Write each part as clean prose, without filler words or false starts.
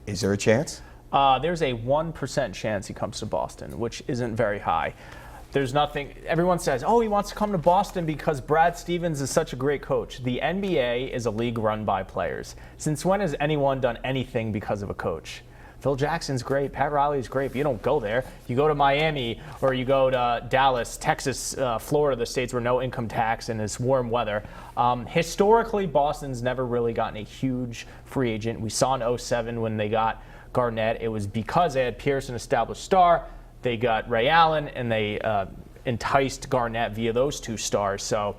Is there a chance? There's a 1% chance he comes to Boston, which isn't very high. There's nothing. Everyone says, oh, he wants to come to Boston because Brad Stevens is such a great coach. The NBA is a league run by players. Since when has anyone done anything because of a coach? Phil Jackson's great. Pat Riley's great, but you don't go there. You go to Miami or you go to Dallas, Texas, Florida, the states where no income tax and it's warm weather. Historically, Boston's never really gotten a huge free agent. We saw in 2007 when they got Garnett. It was because they had Pierce, an established star. They got Ray Allen, and they enticed Garnett via those two stars. So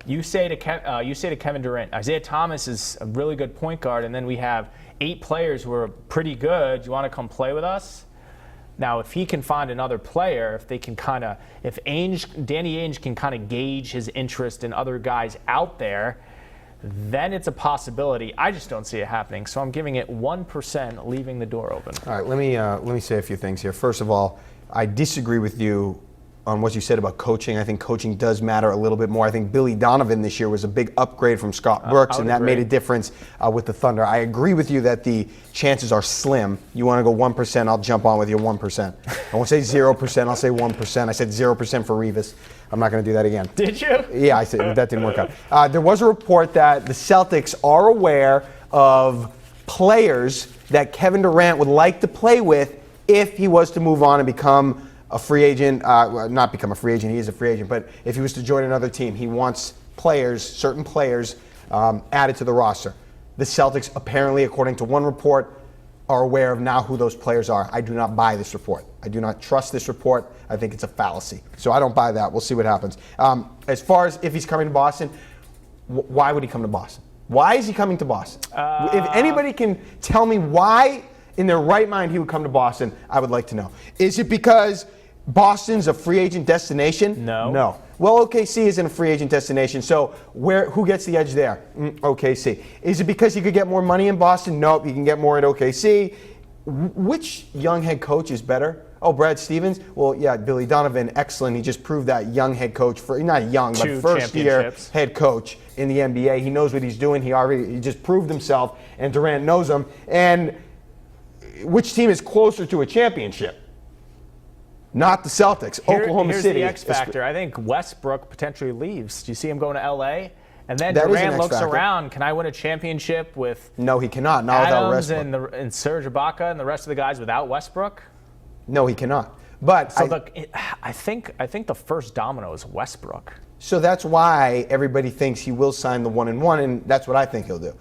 you say to Kevin Durant, Isaiah Thomas is a really good point guard, and then we have 8 players who are pretty good. You want to come play with us? Now, if he can find another player, if Danny Ainge can kind of gauge his interest in other guys out there, then it's a possibility. I just don't see it happening. So I'm giving it 1%, leaving the door open. All right, let me say a few things here. First of all, I disagree with you on what you said about coaching. I think coaching does matter a little bit more. I think Billy Donovan this year was a big upgrade from Scott Brooks, and that made a difference with the Thunder. I agree with you that the chances are slim. You want to go 1%, I'll jump on with you 1%. I won't say 0%, I'll say 1%. I said 0% for Revis. I'm not going to do that again. Did you? Yeah, I said that didn't work out. There was a report that the Celtics are aware of players that Kevin Durant would like to play with if he was to move on and become a free agent, not become a free agent, he is a free agent, but if he was to join another team, he wants certain players added to the roster. The Celtics apparently, according to one report, are aware of now who those players are. I do not buy this report. I do not trust this report. I think it's a fallacy. So I don't buy that. We'll see what happens. As far as if he's coming to Boston, why would he come to Boston? Why is he coming to Boston? If anybody can tell me why in their right mind he would come to Boston, I would like to know. Is it because Boston's a free agent destination? No. Well, OKC isn't a free agent destination, so who gets the edge there? OKC. Is it because you could get more money in Boston? Nope, you can get more at OKC. Which young head coach is better? Oh, Brad Stevens? Well, yeah, Billy Donovan, excellent. He just proved that young head coach, not young, but first-year head coach in the NBA. He knows what he's doing. He just proved himself, and Durant knows him. And which team is closer to a championship? Not the Celtics. Oklahoma City. Here's the X factor. I think Westbrook potentially leaves. Do you see him going to L.A.? And then Durant looks around. Can I win a championship with? No, he cannot. Not without Westbrook. And Serge Ibaka and the rest of the guys without Westbrook? No, he cannot. But I think the first domino is Westbrook. So that's why everybody thinks he will sign the 1-1, and that's what I think he'll do.